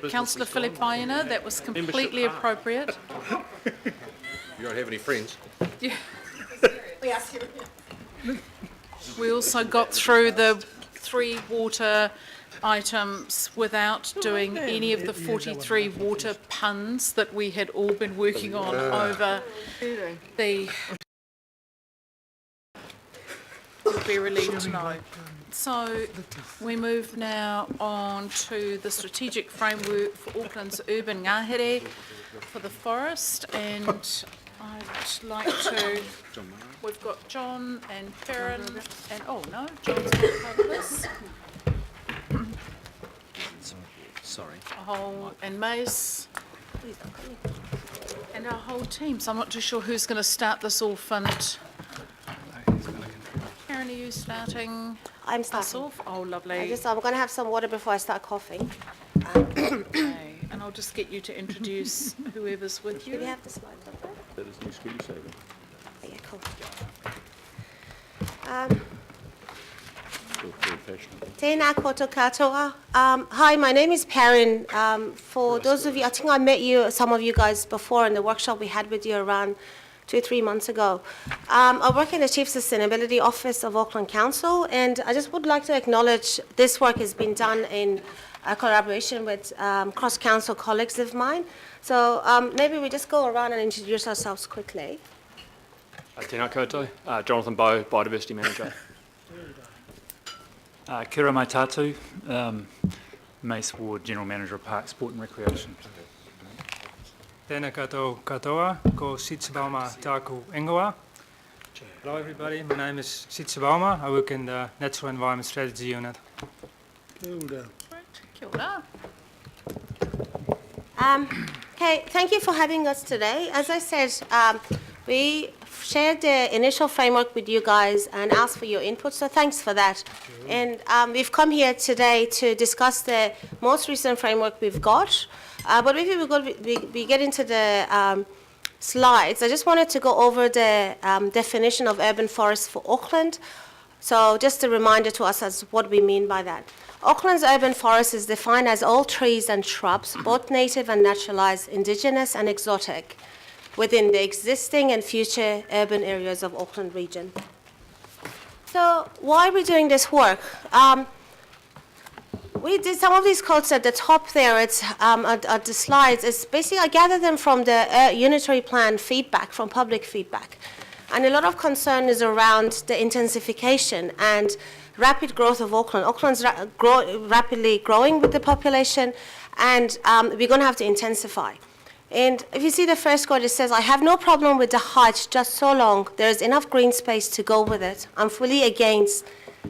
Councillor Filipaina. That was completely appropriate. You don't have any friends? Yeah. We also got through the 3 water items without doing any of the 43 water puns that we had all been working on over the... You'll be relieved to know. So we move now on to the strategic framework for Auckland's urban ngahere for the forest, and I'd like to... We've got John and Perrin, and oh no, John's not part of this. Sorry. And Mace, and our whole team. So I'm not too sure who's going to start this off. And Karen, are you starting? I'm us starting. off? Oh, lovely. I'm going to have some water before I start coughing. Okay, and I'll just get you to introduce whoever's with you. Do we have the slides up there? That is new screensaver. Oh, yeah, cool. Tēnā koutou katoa. Hi, my name is Perrin. For those of you, I think I met some of you guys before in the workshop we had with you around 2-3 months ago. I work in the Chief Sustainability Office of Auckland Council, and I just would like to acknowledge this work has been done in collaboration with cross-council colleagues of mine. So maybe we just go around and introduce ourselves quickly. Tēnā koutou, Jonathan Bowe, Biodiversity Manager. Kira mai tātou, Mace Ward, General Manager of Park, Sport and Recreation. Tēnā koutou katoa, ko Sitsabauma tāku ingoa. Hello everybody, my name is Sitsabauma. I work in the Natural Environment Strategy Unit. Kia ora. Okay, thank you for having us today. As I said, we shared the initial framework with you guys and asked for your input, so thanks for that. And we've come here today to discuss the most recent framework we've got. But before we get into the slides, I just wanted to go over the definition of urban forest for Auckland. So just a reminder to us as what we mean by that. Auckland's urban forest is defined as all trees and shrubs, both native and naturalized, indigenous and exotic, within the existing and future urban areas of Auckland region. So why are we doing this work? We did some of these quotes at the top there. It's at the slides. It's basically I gathered them from the unitary plan feedback, from public feedback, and a lot of concern is around the intensification and rapid growth of Auckland. Auckland's rapidly growing with the population, and we're going to have to intensify. And if you see the first quote, it says, "I have no problem with the height, just so long there is enough green space to go with it. I'm fully against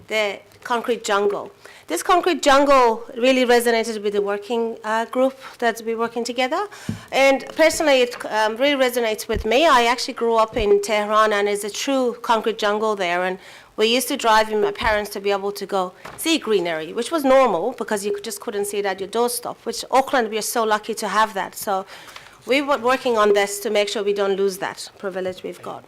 the concrete jungle." This concrete jungle really resonated with the working group that we're working together. And personally, it really resonates with me. I actually grew up in Tehran, and there's a true concrete jungle there. And we used to drive with my parents to be able to go see greenery, which was normal because you just couldn't see it at your doorstep, which Auckland, we are so lucky to have that. So we were working on this to make sure we don't lose that privilege we've got.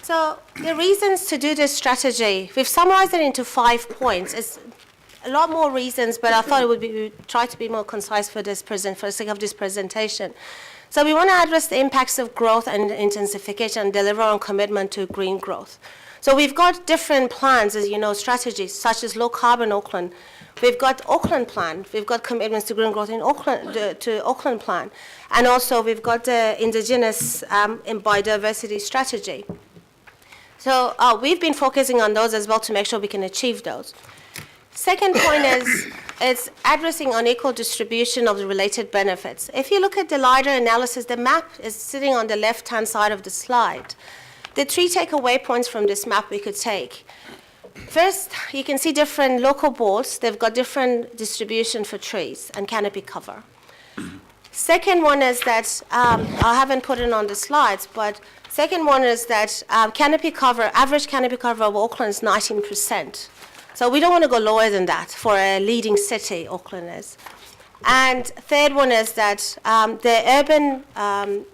So the reasons to do this strategy, we've summarized it into 5 points. It's a lot more reasons, but I thought it would be try to be more concise for the sake of this presentation. So we want to address the impacts of growth and intensification and deliver on commitment to green growth. So we've got different plans, as you know, strategies such as low carbon Auckland. We've got Auckland plan. We've got commitments to green growth in Auckland, to Auckland plan. And also we've got the indigenous and biodiversity strategy. So we've been focusing on those as well to make sure we can achieve those. Second point is it's addressing unequal distribution of the related benefits. If you look at the LiDAR analysis, the map is sitting on the left-hand side of the slide. The 3 takeaway points from this map we could take. First, you can see different local boards. They've got different distribution for trees and canopy cover. Second one is that, I haven't put it on the slides, but second one is that canopy cover, average canopy cover of Auckland is 19%. So we don't want to go lower than that for a leading city, Auckland is. And third one is that the urban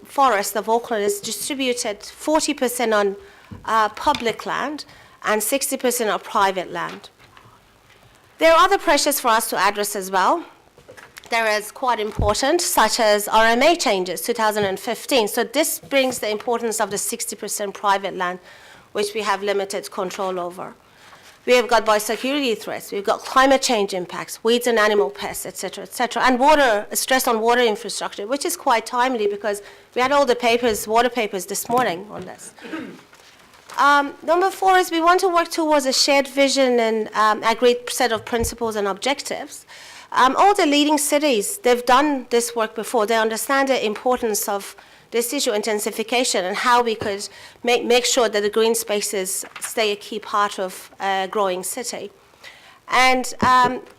forest of Auckland is distributed 40% on public land and 60% on private land. There are other pressures for us to address as well. There is quite important, such as RMA changes, 2015. So this brings the importance of the 60% private land, which we have limited control over. We have got biosecurity threats, we've got climate change impacts, weeds and animal pests, etc., and water, stress on water infrastructure, which is quite timely because we had all the papers, water papers this morning on this. Number 4 is we want to work towards a shared vision and agreed set of principles and objectives. All the leading cities, they've done this work before. They understand the importance of this issue, intensification, and how we could make sure that the green spaces stay a key part of a growing city. And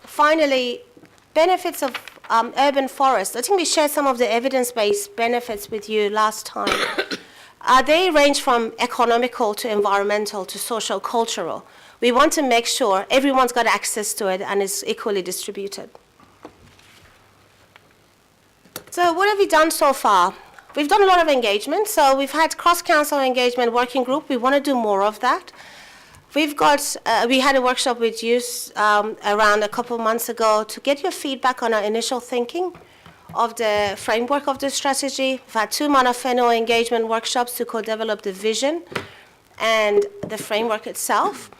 finally, benefits of urban forests. I think we shared some of the evidence-based benefits with you last time. They range from economical to environmental to social, cultural. We want to make sure everyone's got access to it and is equally distributed. So what have we done so far? We've done a lot of engagement. So we've had cross-council engagement working group. We want to do more of that. We've got, we had a workshop with youth around a couple of months ago to get your feedback on our initial thinking of the framework of the strategy. We've had 2 Manawhenua engagement workshops to co-develop the vision and the framework itself.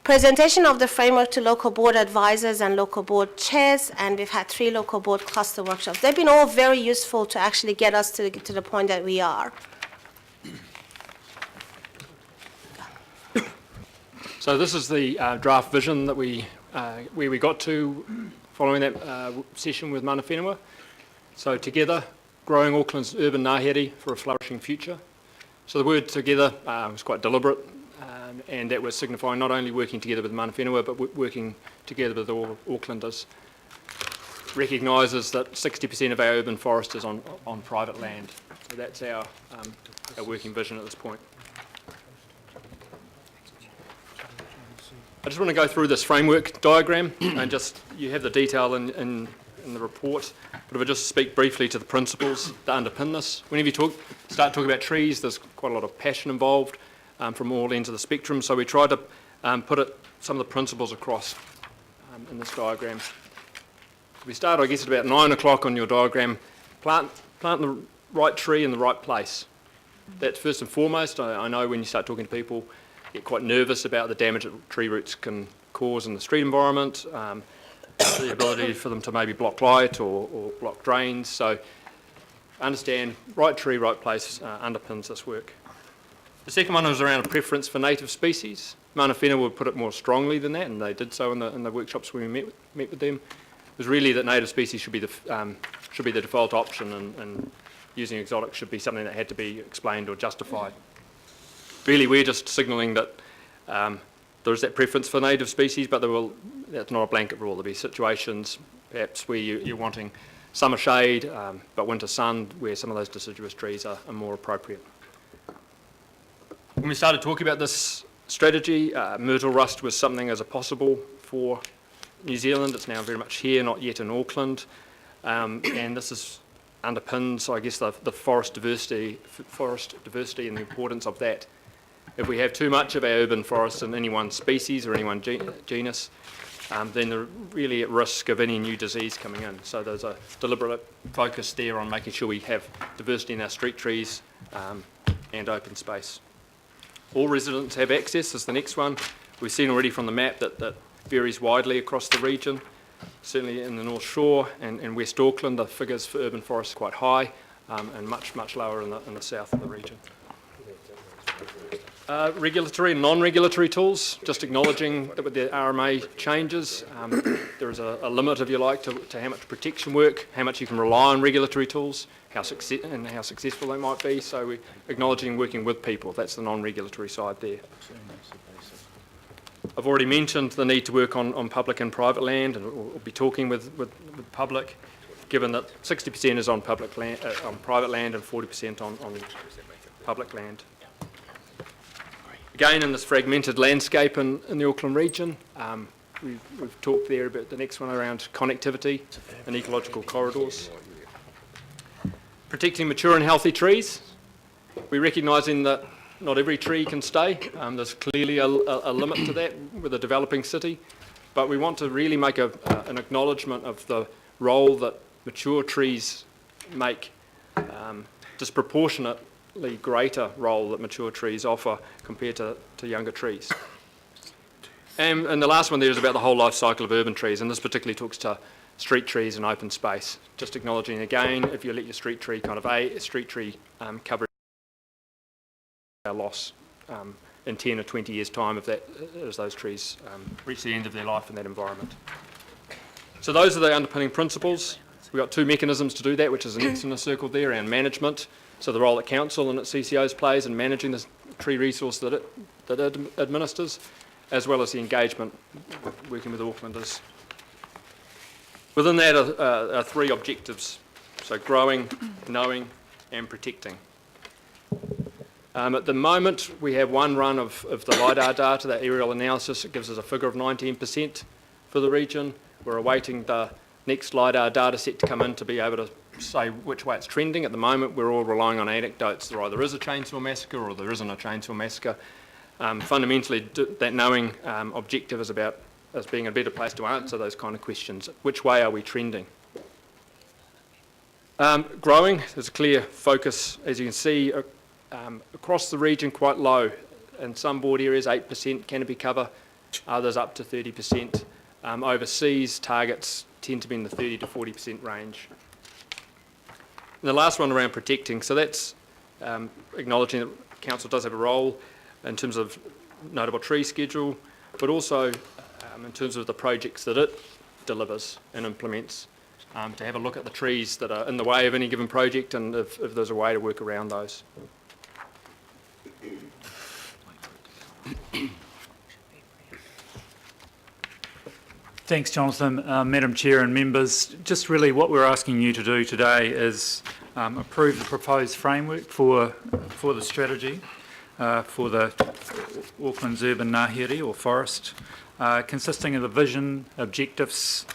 Presentation of the framework to local board advisors and local board chairs, and we've had 3 local board cluster workshops. They've been all very useful to actually get us to the point that we are. So this is the draft vision that where we got to following that session with Manawhenua. So together, growing Auckland's urban ngahere for a flourishing future. So the word together was quite deliberate, and that was signifying not only working together with Manawhenua, but working together with all Aucklanders. Recognises that 60% of our urban forest is on private land. So that's our working vision at this point. I just want to go through this framework diagram, and just, you have the detail in the report, but if I just speak briefly to the principles that underpin this. Whenever you start talking about trees, there's quite a lot of passion involved from all ends of the spectrum, so we tried to put some of the principles across in this diagram. We start, I guess, at about 9 o'clock on your diagram. Plant the right tree in the right place. That's first and foremost. I know when you start talking to people, you get quite nervous about the damage that tree roots can cause in the street environment, the ability for them to maybe block light or block drains. So understand right tree, right place underpins this work. The second one was around a preference for native species. Manawhenua would put it more strongly than that, and they did so in the workshops when we met with them. It was really that native species should be the default option, and using exotics should be something that had to be explained or justified. Really, we're just signalling that there is that preference for native species, but that's not a blanket rule. There'll be situations, perhaps, where you're wanting summer shade, but winter sun, where some of those deciduous trees are more appropriate. When we started talking about this strategy, myrtle rust was something as a possible for New Zealand. It's now very much here, not yet in Auckland, and this underpins, I guess, the forest diversity and the importance of that. If we have too much of our urban forests in any one species or any one genus, then they're really at risk of any new disease coming in. So there's a deliberate focus there on making sure we have diversity in our street trees and open space. All residents have access is the next one. We've seen already from the map that varies widely across the region. Certainly in the North Shore and West Auckland, the figures for urban forests are quite high, and much lower in the south of the region. Regulatory and non-regulatory tools, just acknowledging that with the RMA changes, there is a limit, if you like, to how much protection work, how much you can rely on regulatory tools, how successful they might be. So we're acknowledging working with people. That's the non-regulatory side there. I've already mentioned the need to work on public and private land, and we'll be talking with public, given that 60% is on public land, on private land, and 40% on public land. Again, in this fragmented landscape in the Auckland region, we've talked there about the next one around connectivity and ecological corridors. Protecting mature and healthy trees. We're recognising that not every tree can stay. There's clearly a limit to that with a developing city. but we want to really make an acknowledgement of the role that mature trees make, disproportionately greater role that mature trees offer compared to younger trees. And the last one there is about the whole life cycle of urban trees, and this particularly talks to street trees and open space. Just acknowledging again, if you let your street tree cover loss in 10 or 20 years' time as those trees reach the end of their life in that environment. So those are the underpinning principles. We've got two mechanisms to do that, which is an X in the circle there, around management. So the role that council and its CCOs plays in managing the tree resource that it administers, as well as the engagement working with Aucklanders. Within that are three objectives, so growing, knowing and protecting. At the moment we have one run of the LIDAR data, that aerial analysis. It gives us a figure of 19% for the region. We're awaiting the next LIDAR data set to come in to be able to say which way it's trending. At the moment we're all relying on anecdotes. There either is a chainsaw massacre or there isn't a chainsaw massacre. Fundamentally, that knowing objective is about us being a better place to answer those kind of questions. Which way are we trending? Growing, there's a clear focus, as you can see, across the region quite low. In some board areas, 8% canopy cover, others up to 30%. Overseas, targets tend to be in the 30 to 40% range. And the last one around protecting, so that's acknowledging that council does have a role in terms of notable tree schedule, but also in terms of the projects that it delivers and implements, to have a look at the trees that are in the way of any given project and if there's a way to work around those. Thanks, Jonathan. Madam Chair and members, just really what we're asking you to do today is approve the proposed framework for the strategy for the Auckland's urban ngahere or forest, consisting of the vision, objectives,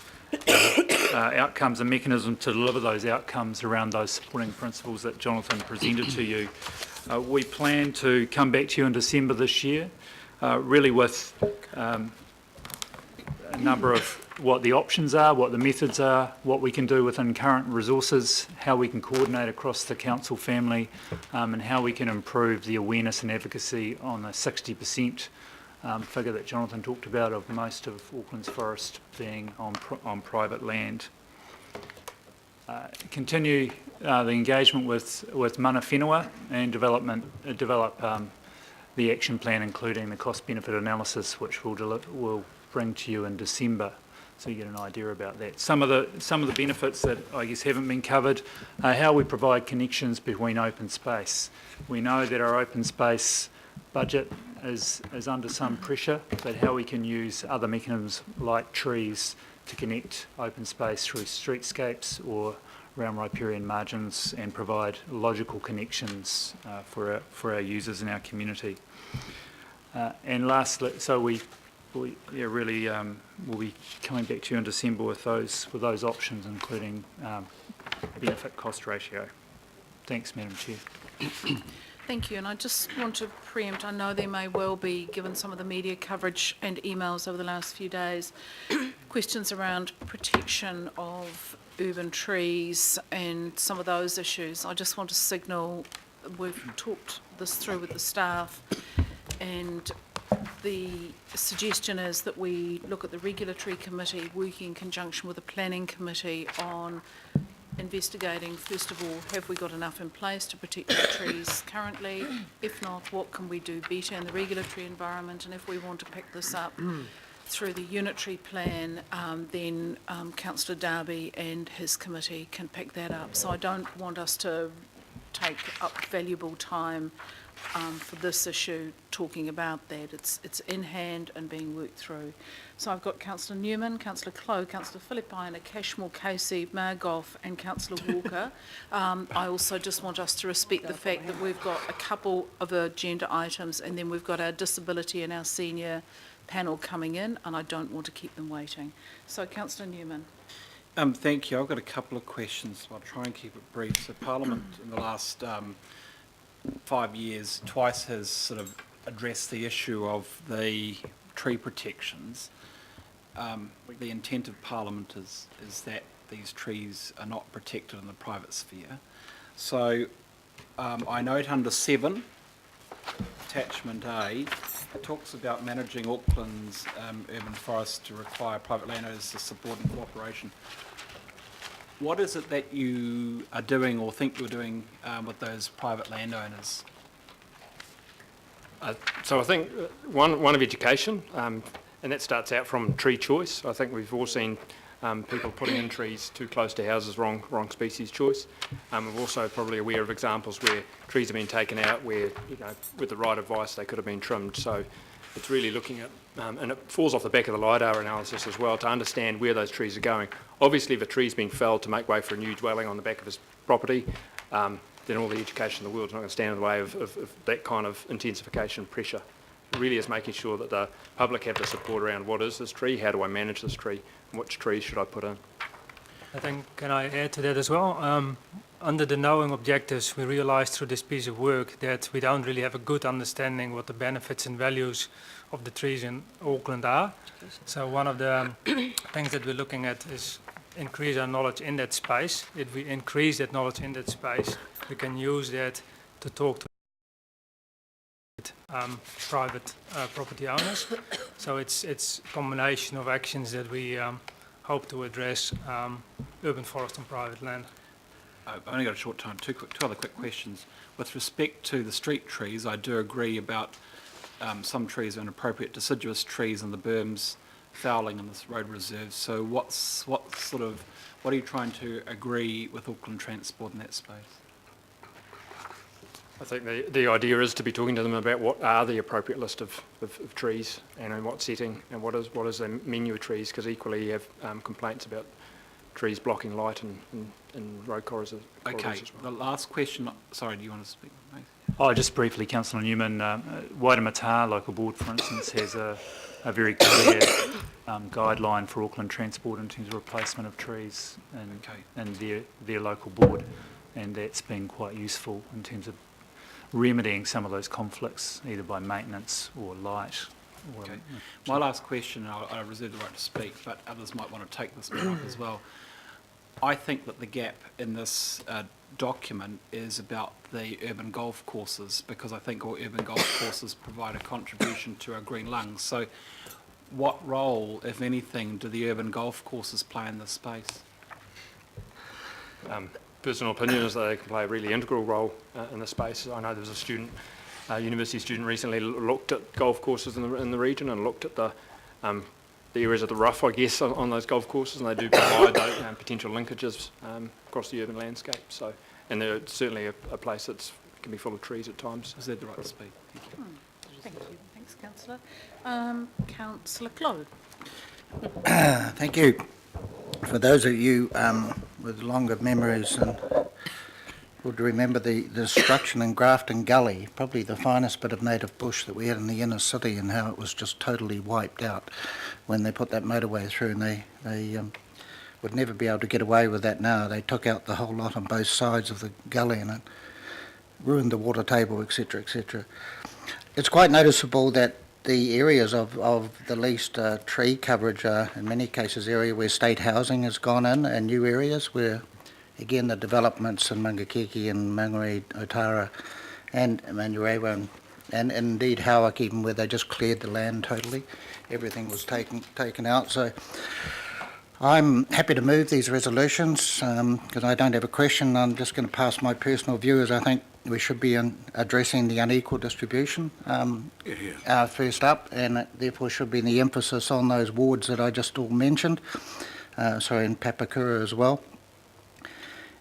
outcomes and mechanism to deliver those outcomes around those supporting principles that Jonathan presented to you. We plan to come back to you in December this year, really with a number of what the options are, what the methods are, what we can do within current resources, how we can coordinate across the council family, and how we can improve the awareness and advocacy on the 60% figure that Jonathan talked about of most of Auckland's forest being on private land. Continue the engagement with mana whenua and develop the action plan, including the cost-benefit analysis, which we'll bring to you in December, so you get an idea about that. Some of the benefits that I guess haven't been covered are how we provide connections between open space. We know that our open space budget is under some pressure, but how we can use other mechanisms like trees to connect open space through streetscapes or around riparian margins and provide logical connections for our users in our community. And lastly, so we'll be coming back to you in December with those options, including benefit cost ratio. Thanks, Madam Chair. Thank you, and I just want to preempt, I know there may well be, given some of the media coverage and emails over the last few days, questions around protection of urban trees and some of those issues. I just want to signal, we've talked this through with the staff, and the suggestion is that we look at the regulatory committee working in conjunction with the planning committee on investigating, first of all, have we got enough in place to protect our trees currently? If not, what can we do better in the regulatory environment? And if we want to pick this up through the unitary plan, then Councillor Darby and his committee can pick that up. So I don't want us to take up valuable time for this issue talking about that. It's in hand and being worked through. So I've got Councillor Newman, Councillor Clough, Councillor Philippine, Cashmore, Casey, Margoff and Councillor Walker. I also just want us to respect the fact that we've got a couple of agenda items and then we've got our disability and our senior panel coming in, and I don't want to keep them waiting. So Councillor Newman. Thank you. I've got a couple of questions. I'll try and keep it brief. So Parliament in the last 5 years twice has sort of addressed the issue of the tree protections. the intent of Parliament is that these trees are not protected in the private sphere. So I note under 7, attachment A, it talks about managing Auckland's urban forests to require private landowners to support and cooperation. What is it that you are doing or think you're doing with those private landowners? So I think one of education, and that starts out from tree choice. I think we've all seen people putting in trees too close to houses, wrong species choice. We're also probably aware of examples where trees have been taken out where, with the right advice they could have been trimmed. So it's really looking at, and it falls off the back of the LiDAR analysis as well, to understand where those trees are going. Obviously, if a tree's been felled to make way for a new dwelling on the back of his property, then all the education in the world is not going to stand in the way of that kind of intensification pressure. It really is making sure that the public have the support around what is this tree, how do I manage this tree, and which trees should I put in. I think, can I add to that as well? Under the knowing objectives, we realized through this piece of work that we don't really have a good understanding what the benefits and values of the trees in Auckland are. So one of the things that we're looking at is increase our knowledge in that space. If we increase that knowledge in that space, we can use that to talk to private property owners. So it's a combination of actions that we hope to address urban forest and private land. I've only got a short time. Two other quick questions. With respect to the street trees, I do agree about some trees are inappropriate deciduous trees and the berms fouling in this road reserve. So what are you trying to agree with Auckland Transport in that space? I think the idea is to be talking to them about what are the appropriate list of trees and in what setting and what is the menu of trees, because equally you have complaints about trees blocking light in road corridors Okay, as well. the last question, sorry, do you want to speak? Oh, just briefly, Councillor Newman, Waitemata Local Board, for instance, has a very clear guideline for Auckland Transport in terms of replacement of trees and their local board, and that's been quite useful in terms of remedying some of those conflicts, either by maintenance or light. Okay. My last question, I reserve the right to speak, but others might want to take this one up as well. I think that the gap in this document is about the urban golf courses, because I think all urban golf courses provide a contribution to our green lungs. So what role, if anything, do the urban golf courses play in this space? Personal opinion is that they can play a really integral role in the space. I know there was a student, university student recently looked at golf courses in the region and looked at the areas of the rough, I guess, on those golf courses, and they do provide those, potential linkages across the urban landscape. So, and they're certainly a place that can be full of trees at times. Is that the right to speak? Thank you. Thank you. Thanks, Councillor. Councillor Clow. Thank you. For those of you with longer memories and would remember the destruction in Grafton Gully, probably the finest bit of native bush that we had in the inner city, and how it was just totally wiped out when they put that motorway through, and they would never be able to get away with that now. They took out the whole lot on both sides of the gully, and it ruined the water table, etc., etc. It's quite noticeable that the areas of the least tree coverage are, in many cases, area where state housing has gone in, and new areas where, again, the developments in Mangakeki and Mangere, Otara and Manurewa and indeed Hawak, even where they just cleared the land totally. Everything was taken out. So I'm happy to move these resolutions because I don't have a question. I'm just going to pass my personal view, as I think we should be addressing the unequal distribution first up, and it therefore should be the emphasis on those wards that I just all mentioned, and Papakura as well.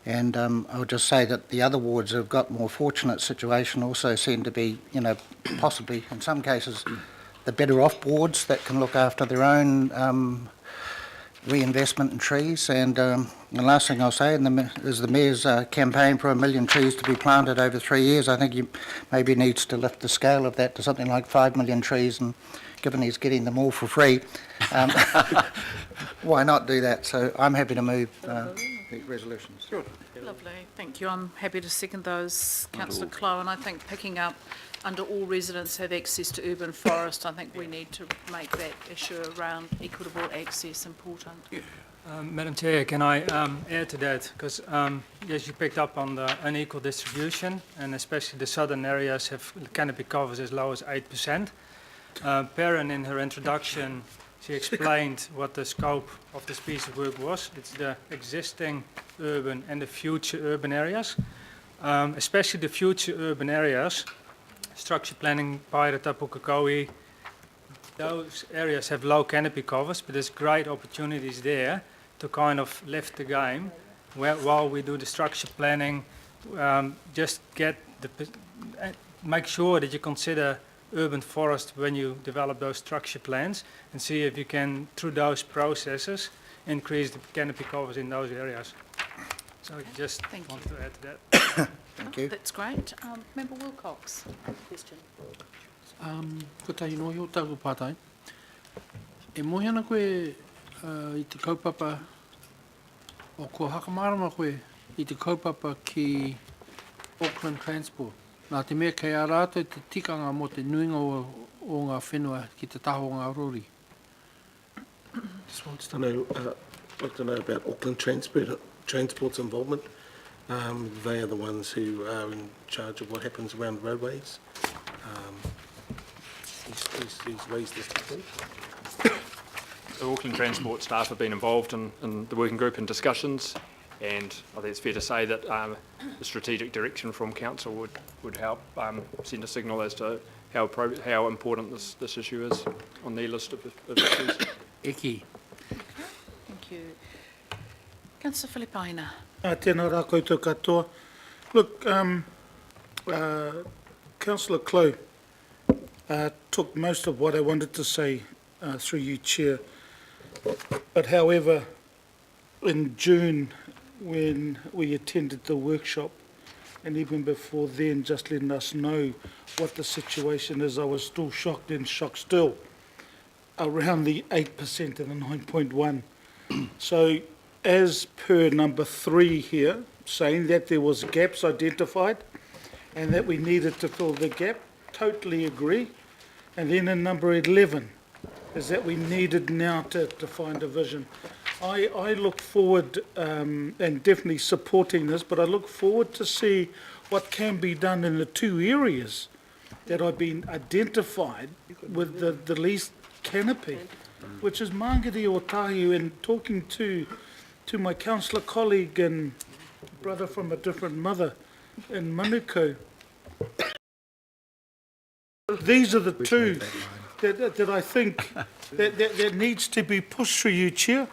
And I would just say that the other wards have got more fortunate situation also seem to be, possibly in some cases the better off wards that can look after their own reinvestment in trees. And the last thing I'll say is the Mayor's campaign for 1 million trees to be planted over 3 years. I think he maybe needs to lift the scale of that to something like 5 million trees, and given he's getting them all for free, why not do that? So I'm happy to move the resolutions. Lovely, thank you. I'm happy to second those, councillor Clow, and I think picking up under all residents have access to urban forest, I think we need to make that issue around equitable access important. Madam Chair, can I add to that? Because, yes, you picked up on the unequal distribution, and especially the southern areas have canopy covers as low as 8%. Perrin, in her introduction, she explained what the scope of this piece of work was. It's the existing urban and the future urban areas. Especially the future urban areas, structure planning, Pairata, Pukekohe, those areas have low canopy covers, but there's great opportunities there to kind of lift the game while we do the structure planning. Just make sure that you consider urban forest when you develop those structure plans and see if you can, through those processes, increase the canopy covers in those areas. So I just Thank want you. to add to that. Thank you. That's great. Member Wilcox, question. Ko tahi no hio tau pātai. E mohi ana koe i te kaupapa o ko hakamarama koe i te kaupapa ki Auckland Transport. Nā te mea kei a rātou te tikanga mo te nuinga o ngā whenua ki te taho o ngā rori. Just wants to know, like to know about Auckland Transport's involvement. They are the ones who are in charge of what happens around roadways. He's raised this before. The Auckland Transport staff have been involved in the working group and discussions, and I think it's fair to say that the strategic direction from council would help send a signal as to how important this issue is on the list of issues. Eki. Thank you. Councillor Filipaina. Tēnā rā koutou katoa. Look, Councillor Clow took most of what I wanted to say through you, Chair. But however, in June, when we attended the workshop, and even before then, just letting us know what the situation is, I was still shocked and shocked still, around the 8% and the 9.1. So, as per number 3 here, saying that there was gaps identified and that we needed to fill the gap, totally agree. And then in number 11 is that we needed now to find a vision. I look forward, and definitely supporting this, but I look forward to see what can be done in the 2 areas that have been identified with the least canopy, which is Mangere o Tahi, and talking to my councillor colleague and brother from a different mother in Manukau. These are the two that I think that needs to be pushed through you, Chair.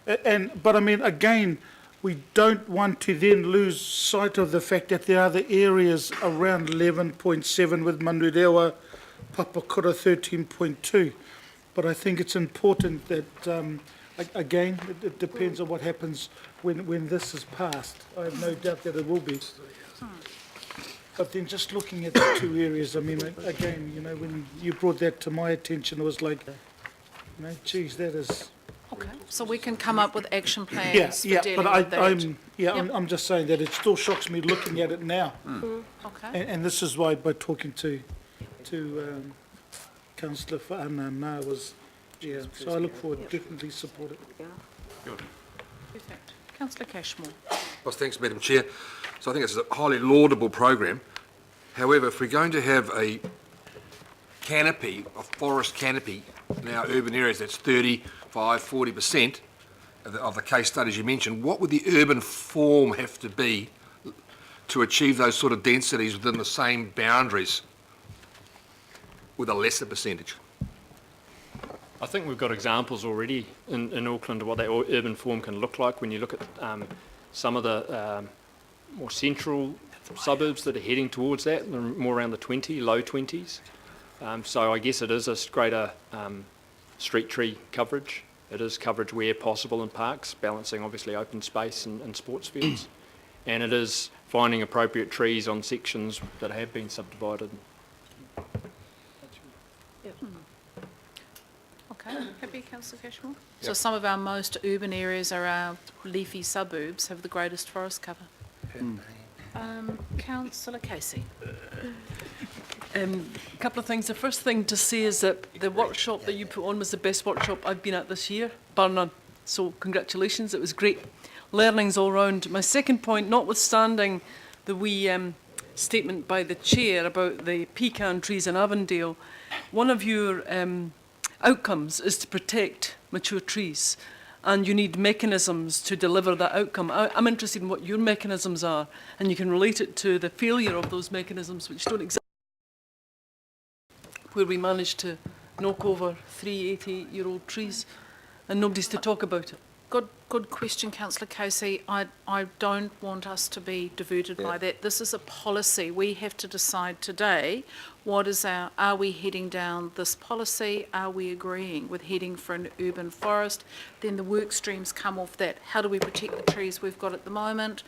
But I mean, again, we don't want to then lose sight of the fact that there are other areas around 11.7 with Manurewa, Papakura 13.2. But I think it's important that, again, it depends on what happens when this is passed. I have no doubt that it will be. But then just looking at the 2 areas, I mean, again, you know, when you brought that to my attention, it was like, you know, geez, that is... Okay, so we can come up with action plans for dealing but with that. Yep. I'm just saying that it still shocks me looking at it now. Okay, And this is why, by talking to Councillor Fa'ana was, yeah, so I look forward, definitely support it. perfect. Councillor Cashmore. Well, thanks, Madam Chair. So I think it's a highly laudable program. However, if we're going to have a canopy, a forest canopy, in our urban areas, that's 35–40% of the case studies you mentioned, what would the urban form have to be to achieve those sort of densities within the same boundaries with a lesser percentage? I think we've got examples already in Auckland of what that urban form can look like when you look at some of the more central suburbs that are heading towards that, more around the low 20s. So I guess it is a greater street tree coverage. It is coverage where possible in parks, balancing obviously open space and sports fields. And it is finding appropriate trees on sections that have been subdivided. Okay, Happy, councillor Cashmore? So some of our most urban areas are our leafy suburbs have the greatest forest cover. Councillor Casey? A couple of things. The first thing to say is that the workshop that you put on was the best workshop I've been at this year, bar none. So congratulations, it was great. Learnings all round. My second point, notwithstanding the wee statement by the chair about the pecan trees in Avondale, one of your outcomes is to protect mature trees, and you need mechanisms to deliver that outcome. I'm interested in what your mechanisms are, and you can relate it to the failure of those mechanisms which don't exist, where we managed to knock over 3 88-year-old trees and nobody's to talk about it. Good question, councillor Casey. I don't want us to be diverted by that. This is a policy. We have to decide today are we heading down this policy? Are we agreeing with heading for an urban forest? Then the work streams come off that. How do we protect the trees we've got at the moment?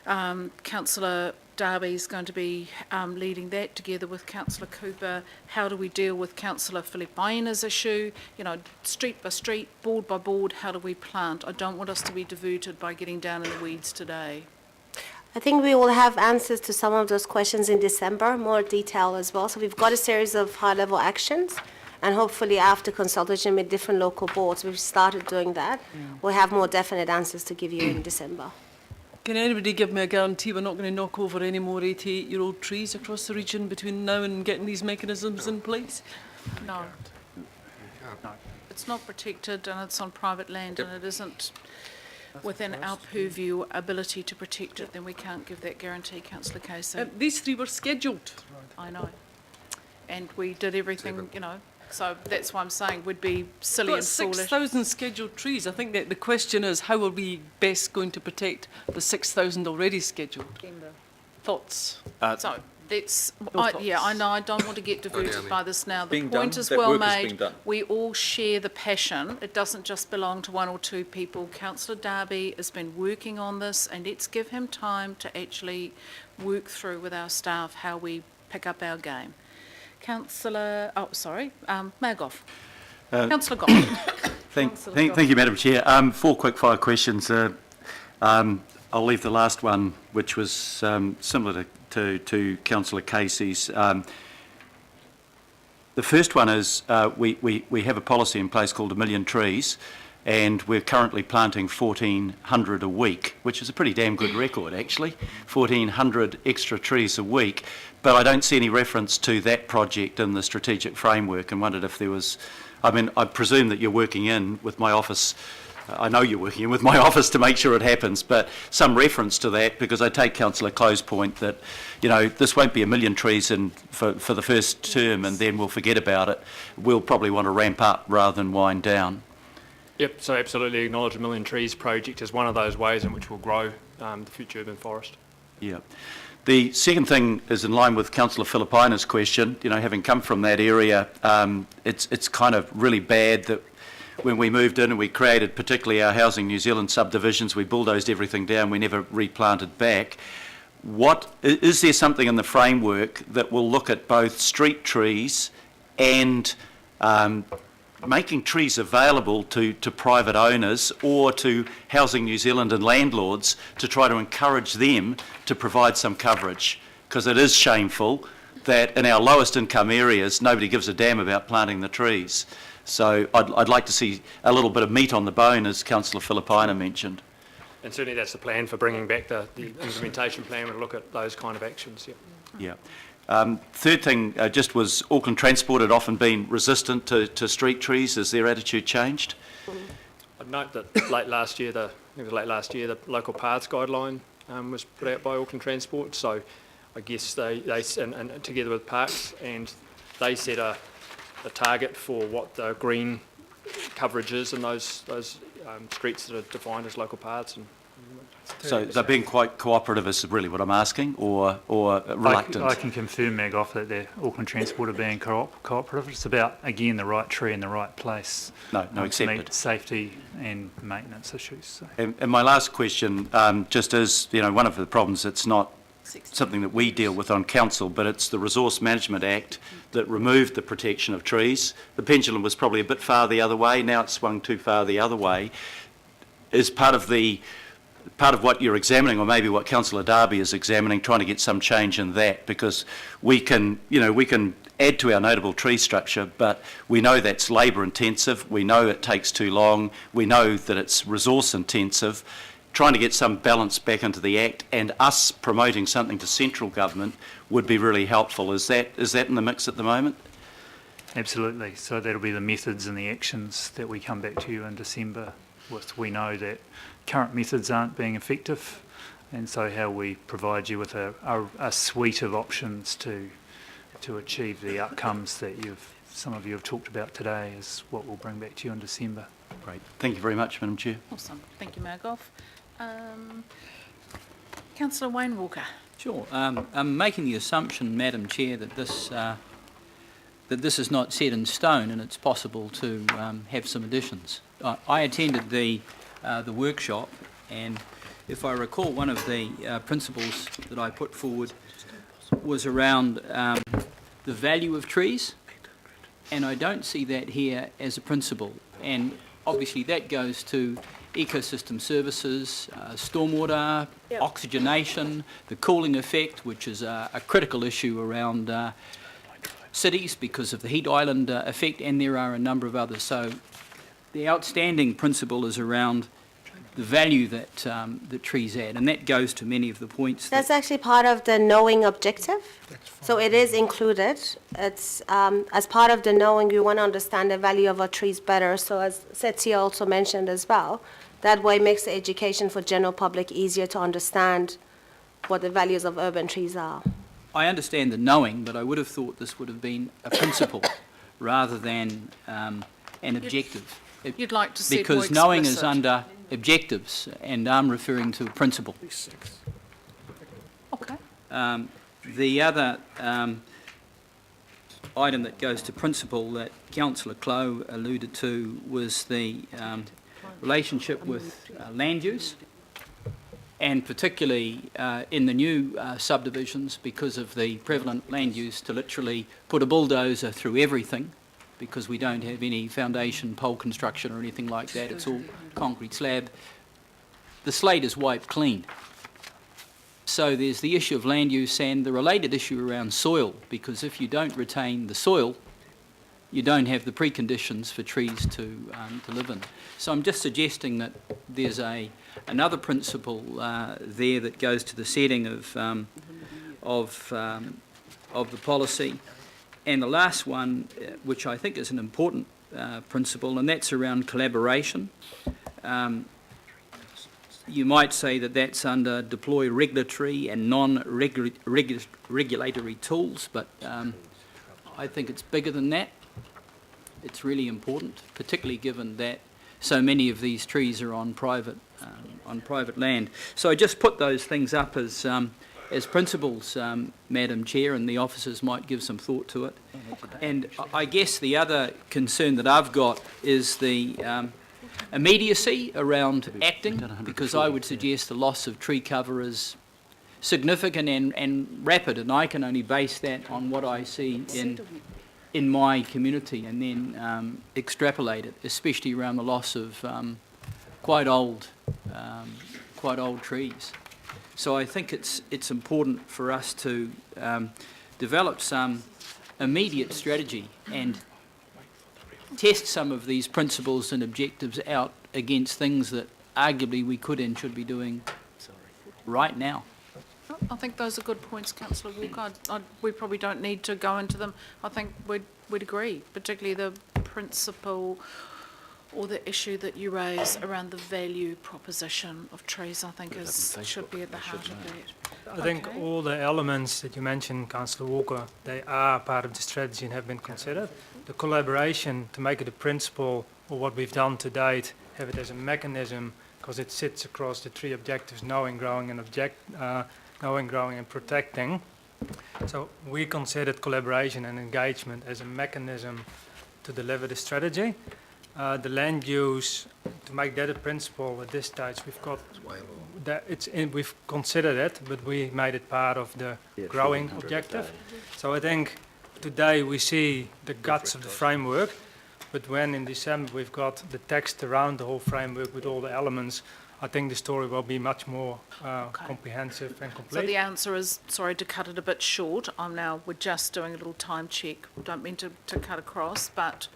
Councillor Darby is going to be leading that together with Councillor Cooper. How do we deal with Councillor Filipaina's issue? You know, street by street, board by board, how do we plant? I don't want us to be diverted by getting down in the weeds today. I think we will have answers to some of those questions in December, more detail as well. So we've got a series of high-level actions, and hopefully after consultation with different local boards, we've started doing that. We'll have more definite answers to give you in December. Can anybody give me a guarantee we're not going to knock over any more 88-year-old trees across the region between now and getting these mechanisms in place? No. It's not protected and it's on private land and it isn't within our purview ability to protect it, then we can't give that guarantee, councillor Casey. These 3 were scheduled. I know. And we did everything, you know, so that's why I'm saying we'd be silly and foolish. 6,000 scheduled trees. I think that the question is, how are we best going to protect the 6,000 already scheduled? Thoughts? So that's, thoughts? yeah, I know, I don't want to get diverted by this now. The Being point done, is that well work is being made. done. We all share the passion. It doesn't just belong to 1 or 2 people. Councillor Darby has been working on this, and let's give him time to actually work through with our staff how we pick up our game. Councillor, Mayor Goff. Councillor Goff. Thank you, Madam Chair. 4 quick fire questions. I'll leave the last one, which was similar to Councillor Casey's. The first one is we have a policy in place called 1 Million Trees, and we're currently planting 1,400 a week, which is a pretty damn good record, actually. 1,400 extra trees a week, but I don't see any reference to that project in the strategic framework, and wondered if there was, I mean, I presume that you're working in with my office, I know you're working in with my office to make sure it happens, but some reference to that, because I take Councillor Clowe's point that, you know, this won't be 1 million trees for the first term and then we'll forget about it. We'll probably want to ramp up rather than wind down. Yep, so absolutely acknowledge 1 Million Trees project as one of those ways in which we'll grow the future urban forest. Yeah. The second thing is in line with Councillor Filipaina's question. You know, having come from that area, it's kind of really bad that when we moved in and we created particularly our Housing New Zealand subdivisions, we bulldozed everything down, we never replanted back. Is there something in the framework that will look at both street trees and making trees available to private owners or to Housing New Zealand and landlords to try to encourage them to provide some coverage? Because it is shameful that in our lowest income areas nobody gives a damn about planting the trees. So I'd like to see a little bit of meat on the bone, as Councillor Filipaina mentioned. And certainly that's the plan for bringing back the implementation plan. We'll look at those kind of actions. Yeah. Yeah. Third thing just was Auckland Transport had often been resistant to street trees. Has their attitude changed? I'd note that late last year, the local paths guideline was put out by Auckland Transport. So I guess they and together with Parks, and they set a target for what the green coverage is in those streets that are defined as local paths. And so they're being quite cooperative is really what I'm asking, or reluctant? I can confirm, Meg, off that the Auckland Transport are being cooperative. It's about, again, the right tree in the right place. No, to meet accepted. Safety and maintenance issues. So. And my last question, just as, you know, one of the problems, it's not something that we deal with on council, but it's the Resource Management Act that removed the protection of trees. The pendulum was probably a bit far the other way, now it's swung too far the other way. Is part of what you're examining, or maybe what Councillor Darby is examining, trying to get some change in that, because we can add to our notable tree structure, but we know that's labour intensive, we know it takes too long, we know that it's resource intensive. Trying to get some balance back into the Act, and us promoting something to central government would be really helpful. Is that in the mix at the moment? Absolutely. So that'll be the methods and the actions that we come back to you in December with. We know that current methods aren't being effective, and so how we provide you with a suite of options to achieve the outcomes that some of you have talked about today is what we'll bring back to you in December. Great. Thank you very much, Madam Chair. Awesome. Thank you, Mayor Goff. Councillor Wayne Walker. Sure. I'm making the assumption, Madam Chair, that this is not set in stone and it's possible to have some additions. I attended the workshop, and if I recall, one of the principles that I put forward was around the value of trees, and I don't see that here as a principle. And obviously that goes to ecosystem services, stormwater, oxygenation, the cooling effect, which is a critical issue around cities because of the heat island effect, and there are a number of others. So the outstanding principle is around the value that trees add, and that goes to many of the points. That's actually part of the knowing objective. So it is included. It's as part of the knowing, we want to understand the value of our trees better. So as Setsia also mentioned as well, that way makes the education for general public easier to understand what the values of urban trees are. I understand the knowing, but I would have thought this would have been a principle rather than an objective. You'd like to see it more because knowing is explicit. under objectives, and I'm referring to principle. Okay. The other item that goes to principle that Councillor Clow alluded to was the relationship with land use, and particularly in the new subdivisions, because of the prevalent land use to literally put a bulldozer through everything, because we don't have any foundation pole construction or anything like that. It's all concrete slab. The slate is wiped clean. So there's the issue of land use and the related issue around soil, because if you don't retain the soil, you don't have the preconditions for trees to live in. So I'm just suggesting that there's another principle there that goes to the setting of the policy. And the last one, which I think is an important principle, and that's around collaboration. You might say that that's under deploy regulatory and non-regulatory tools, but I think it's bigger than that. It's really important, particularly given that so many of these trees are on private land. So I just put those things up as principles, Madam Chair, and the officers might give some thought to it. And I guess the other concern that I've got is the immediacy around acting, because I would suggest the loss of tree cover is significant and rapid, and I can only base that on what I see in my community, and then extrapolate it, especially around the loss of quite old trees. So I think it's important for us to develop some immediate strategy and test some of these principles and objectives out against things that arguably we could and should be doing right now. I think those are good points, Councillor Walker. We probably don't need to go into them. I think we'd agree, particularly the principle or the issue that you raise around the value proposition of trees, I think should be at the heart of that. I think all the elements that you mentioned, Councillor Walker, they are part of the strategy and have been considered. The collaboration, to make it a principle, or what we've done to date, have it as a mechanism, because it sits across the three objectives: knowing, growing and protecting. So we considered collaboration and engagement as a mechanism to deliver the strategy. the land use, to make that a principle at this stage, we've considered it, but we made it part of the growing objective. So I think today we see the guts of the framework, but when in December we've got the text around the whole framework with all the elements, I think the story will be much more comprehensive and complete. So the answer is, sorry to cut it a bit short, we're just doing a little time check. Don't mean to cut across, but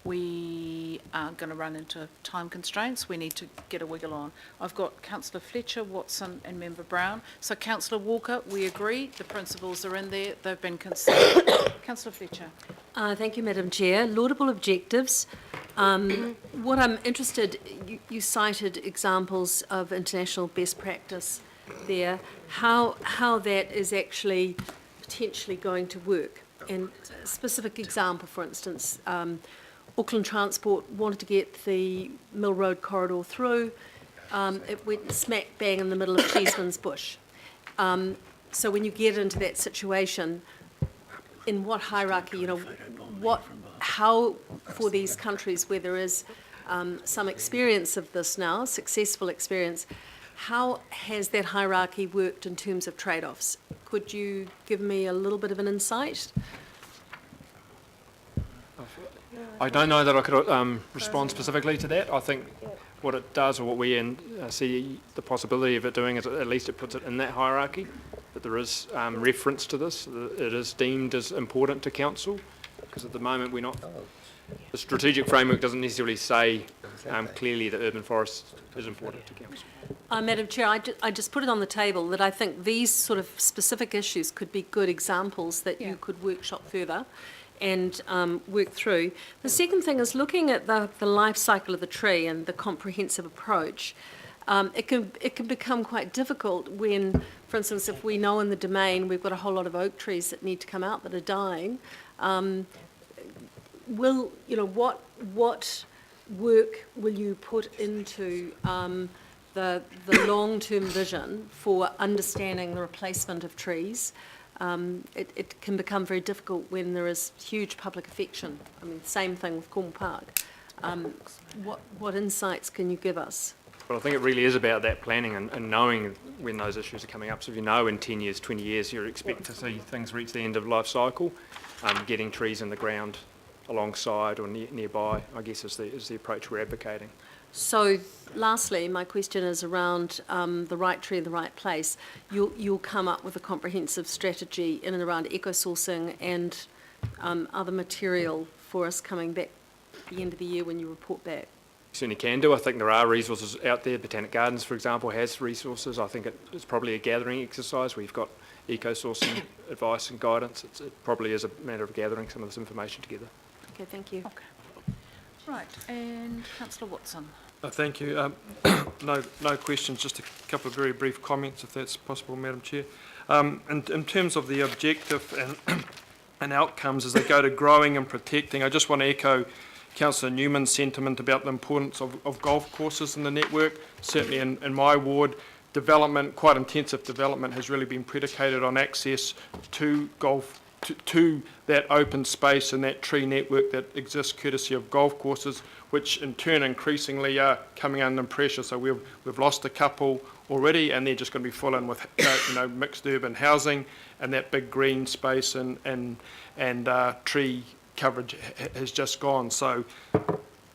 we are going to run into time constraints. We need to get a wiggle on. I've got Councillor Fletcher, Watson and Member Brown. So Councillor Walker, we agree, the principles are in there, they've been considered. Councillor Fletcher. Thank you, Madam Chair. Laudable objectives. What I'm interested, you cited examples of international best practice there, how that is actually potentially going to work. And a specific example, for instance, Auckland Transport wanted to get the Mill Road corridor through. It went smack bang in the middle of Cheeseman's Bush. So when you get into that situation, in what hierarchy, how for these countries where there is some experience of this now, successful experience, how has that hierarchy worked in terms of trade-offs? Could you give me a little bit of an insight? I don't know that I could respond specifically to that. I think what it does, or what we see the possibility of it doing, is at least it puts it in that hierarchy, that there is reference to this, that it is deemed as important to council, because at the moment the strategic framework doesn't necessarily say clearly that urban forest is important to council. Madam Chair, I just put it on the table that I think these sort of specific issues could be good examples that you could workshop further and work through. The second thing is looking at the life cycle of the tree and the comprehensive approach. It can become quite difficult when, for instance, if we know in the domain we've got a whole lot of oak trees that need to come out that are dying. What work will you put into the long-term vision for understanding the replacement of trees? It can become very difficult when there is huge public affection. I mean, same thing with Cornwall Park. What insights can you give us? Well, I think it really is about that planning and knowing when those issues are coming up. So if you know in 10 years, 20 years, you expect to see things reach the end of life cycle, getting trees in the ground alongside or nearby, I guess, is the approach we're advocating. So, lastly, my question is around the right tree in the right place. You'll come up with a comprehensive strategy in and around eco-sourcing and other material for us coming back at the end of the year when you report back. Certainly can do. I think there are resources out there. Botanic Gardens, for example, has resources. I think it's probably a gathering exercise. We've got eco-sourcing advice and guidance. It probably is a matter of gathering some of this information together. Okay, thank you. Okay. Right, and Councillor Watson. Thank you. No questions, just a couple of very brief comments, if that's possible, Madam Chair. In terms of the objective and outcomes as they go to growing and protecting, I just want to echo Councillor Newman's sentiment about the importance of golf courses in the network. Certainly in my ward, development, quite intensive development, has really been predicated on access to golf, to that open space and that tree network that exists courtesy of golf courses, which in turn increasingly are coming under pressure. So we've lost a couple already, and they're just going to be full in with mixed urban housing, and that big green space and tree coverage has just gone. So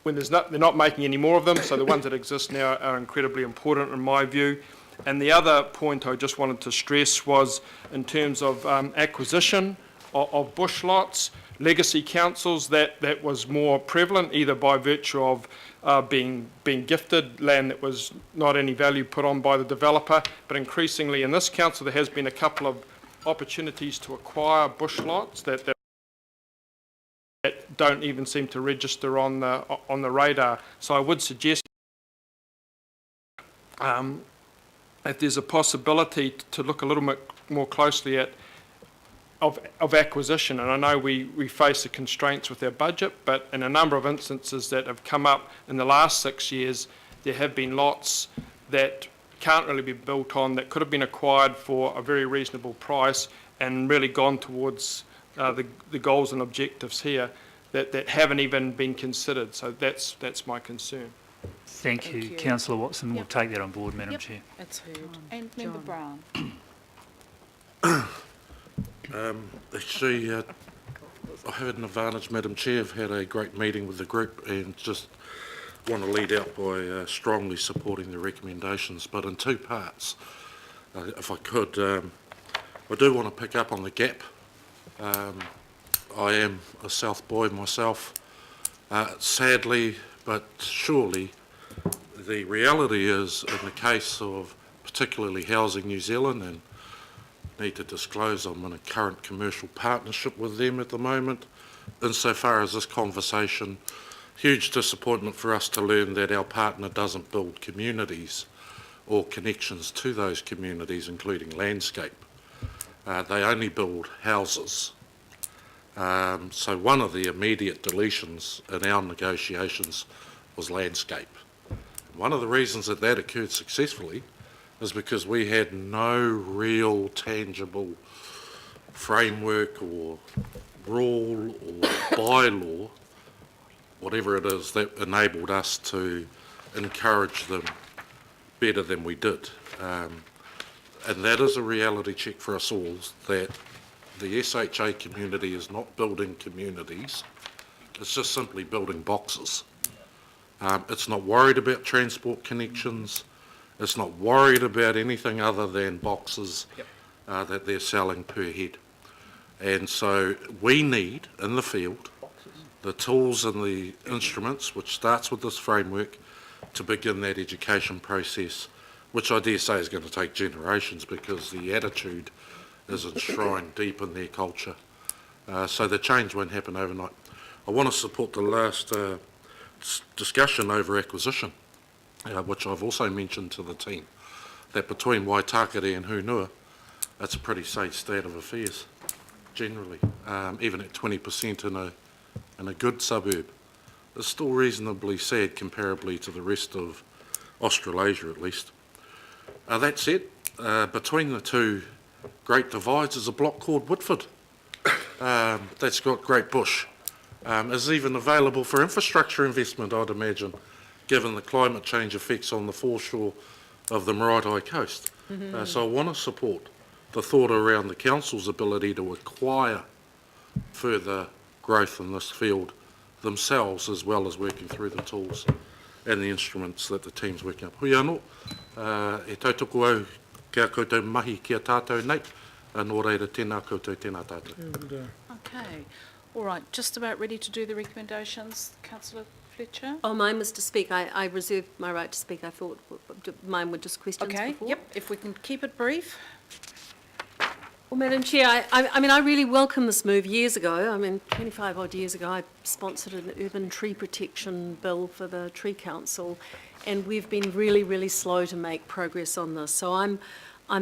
when they're not making any more of them, so the ones that exist now are incredibly important in my view. And the other point I just wanted to stress was in terms of acquisition of bush lots, legacy councils, that was more prevalent either by virtue of being gifted land that was not any value put on by the developer, but increasingly in this council there has been a couple of opportunities to acquire bush lots that don't even seem to register on the radar. So I would suggest if there's a possibility to look a little bit more closely at of acquisition, and I know we face the constraints with our budget, but in a number of instances that have come up in the last 6 years, there have been lots that can't really be built on that could have been acquired for a very reasonable price and really gone towards the goals and objectives here. that haven't even been considered. So that's my concern. Thank you, you. Councillor Watson. We'll Yep. take that on board, Madam Yep, Chair. it's heard. And Member Brown. Actually, I have an advantage, Madam Chair. I've had a great meeting with the group and just want to lead out by strongly supporting the recommendations, but in two parts. If I could, I do want to pick up on the gap. I am a South boy myself. Sadly, but surely, the reality is, in the case of particularly Housing New Zealand, and need to disclose I'm in a current commercial partnership with them at the moment, insofar as this conversation, huge disappointment for us to learn that our partner doesn't build communities or connections to those communities, including landscape. They only build houses. So one of the immediate deletions in our negotiations was landscape. One of the reasons that that occurred successfully is because we had no real tangible framework or rule or bylaw, whatever it is, that enabled us to encourage them better than we did. And that is a reality check for us all, that the SHA community is not building communities, it's just simply building boxes. It's not worried about transport connections, it's not worried about anything other than boxes that they're selling per head. And so we need, in the field, the tools and the instruments, which starts with this framework, to begin that education process, which I dare say is going to take generations because the attitude is enshrined deep in their culture. So the change won't happen overnight. I want to support the last discussion over acquisition, which I've also mentioned to the team, that between Waitakere and Hunua, it's a pretty safe state of affairs, generally, even at 20% in a good suburb. It's still reasonably sad comparably to the rest of Australasia, at least. That said, between the two great divides is a block called Whitford. That's got great bush. Is even available for infrastructure investment, I'd imagine, given the climate change effects on the foreshore of the Maraetai coast. So I want to support the thought around the council's ability to acquire further growth in this field themselves, as well as working through the tools and the instruments that the team's working up. Hui anō, e tautoko au kia koutou mahi kia tātou nei, nō reira tēnā koutou tēnā tātou. Okay, all right, just about ready to do the recommendations, Councillor Fletcher? Oh, mine was to speak. I reserved my right to speak. I thought mine were just questions Okay, before. yep, if we can keep it brief. Well, Madam Chair, I mean, I really welcomed this move years ago. I mean, 25 odd years ago, I sponsored an urban tree protection bill for the Tree Council, and we've been really, really slow to make progress on this. So I'm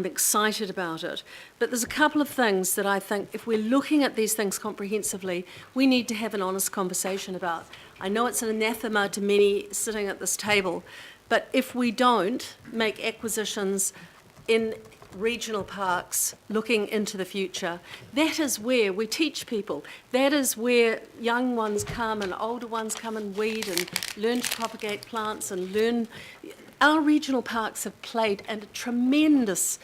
excited about it. But there's a couple of things that I think, if we're looking at these things comprehensively, we need to have an honest conversation about. I know it's an anathema to many sitting at this table, but if we don't make acquisitions in regional parks looking into the future, that is where we teach people. That is where young ones come and older ones come and weed and learn to propagate plants and learn. Our regional parks have played a tremendous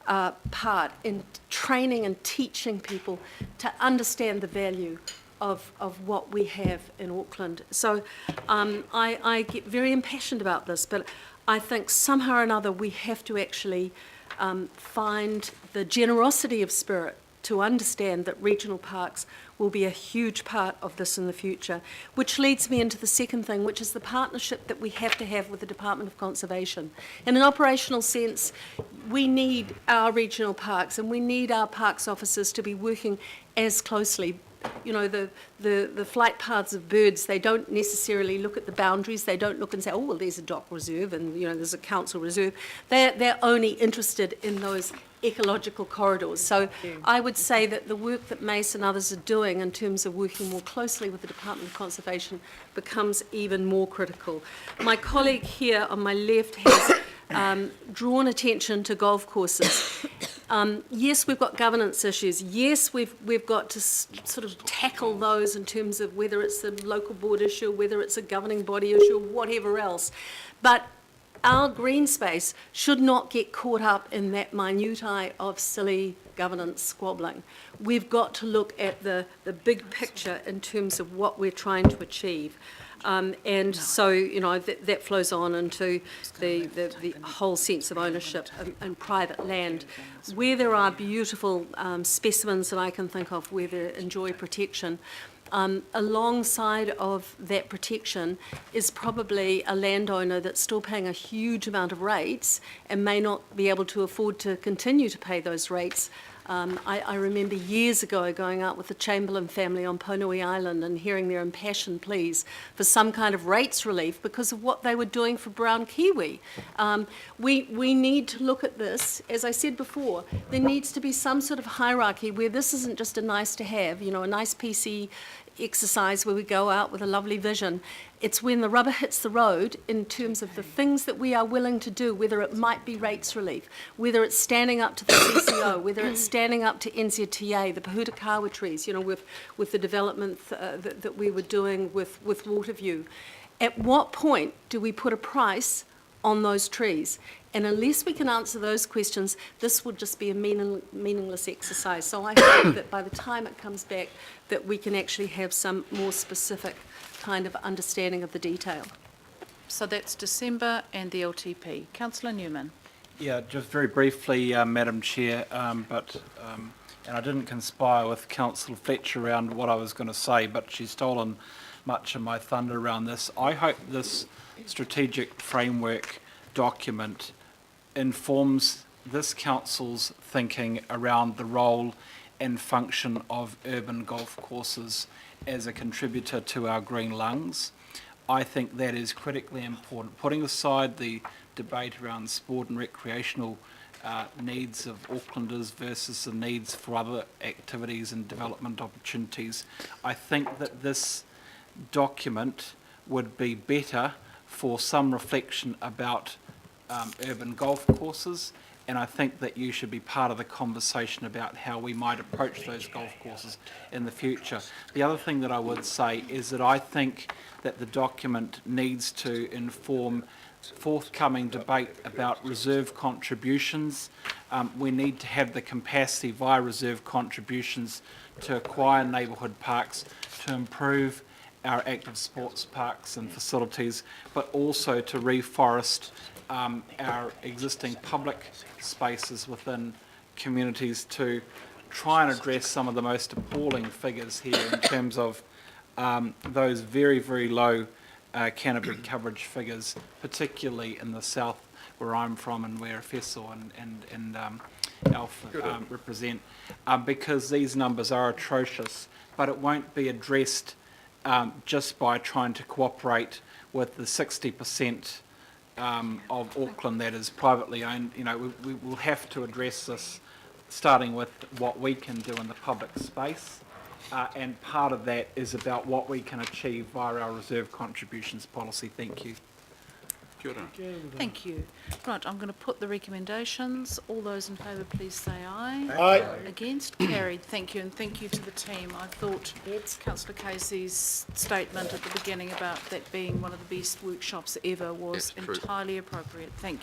part in training and teaching people to understand the value of what we have in Auckland. So I get very impassioned about this, but I think somehow or another we have to actually find the generosity of spirit to understand that regional parks will be a huge part of this in the future, which leads me into the second thing, which is the partnership that we have to have with the Department of Conservation. In an operational sense, we need our regional parks and we need our parks officers to be working as closely. You know, the flight paths of birds, they don't necessarily look at the boundaries. They don't look and say, oh, well, there's a dock reserve and, you know, there's a council reserve. They're only interested in those ecological corridors. So I would say that the work that Mace and others are doing in terms of working more closely with the Department of Conservation becomes even more critical. My colleague here on my left has drawn attention to golf courses. Yes, we've got governance issues. Yes, we've got to sort of tackle those in terms of whether it's a local board issue, whether it's a governing body issue, whatever else. But our green space should not get caught up in that minutiae of silly governance squabbling. We've got to look at the big picture in terms of what we're trying to achieve. And so, you know, that flows on into the whole sense of ownership in private land. Where there are beautiful specimens that I can think of where they enjoy protection, alongside of that protection is probably a landowner that's still paying a huge amount of rates and may not be able to afford to continue to pay those rates. I remember years ago going out with the Chamberlain family on Ponui Island and hearing their impassioned pleas for some kind of rates relief because of what they were doing for brown kiwi. We need to look at this. As I said before, there needs to be some sort of hierarchy where this isn't just a nice to have, you know, a nice PC exercise where we go out with a lovely vision. It's when the rubber hits the road in terms of the things that we are willing to do, whether it might be rates relief, whether it's standing up to the CCO, whether it's standing up to NZTA, the Pahutakawa trees, you know, with the development that we were doing with Waterview. At what point do we put a price on those trees? And unless we can answer those questions, this would just be a meaningless exercise. So I hope that by the time it comes back, that we can actually have some more specific kind of understanding of the detail. So that's December and the LTP. Councillor Newman. Yeah, just very briefly, Madam Chair, and I didn't conspire with Councillor Fletcher around what I was going to say, but she's stolen much of my thunder around this. I hope this strategic framework document informs this council's thinking around the role and function of urban golf courses as a contributor to our green lungs. I think that is critically important. Putting aside the debate around sport and recreational needs of Aucklanders versus the needs for other activities and development opportunities, I think that this document would be better for some reflection about urban golf courses, and I think that you should be part of the conversation about how we might approach those golf courses in the future. The other thing that I would say is that I think that the document needs to inform forthcoming debate about reserve contributions. We need to have the capacity via reserve contributions to acquire neighbourhood parks, to improve our active sports parks and facilities, but also to reforest our existing public spaces within communities to try and address some of the most appalling figures here in terms of those very, very low canopy coverage figures, particularly in the south where I'm from and where Fesso and Alpha represent, because these numbers are atrocious, but it won't be addressed just by trying to cooperate with the 60% of Auckland that is privately owned. You know, we will have to address this starting with what we can do in the public space, and part of that is about what we can achieve via our reserve contributions policy. Thank you. Thank you. Right, I'm going to put the recommendations. All those in favour, please say aye. Aye. Against? Carried. Thank you, and thank you to the team. I thought Councillor Casey's statement at the beginning about that being one of the best workshops ever was entirely appropriate. Thank you.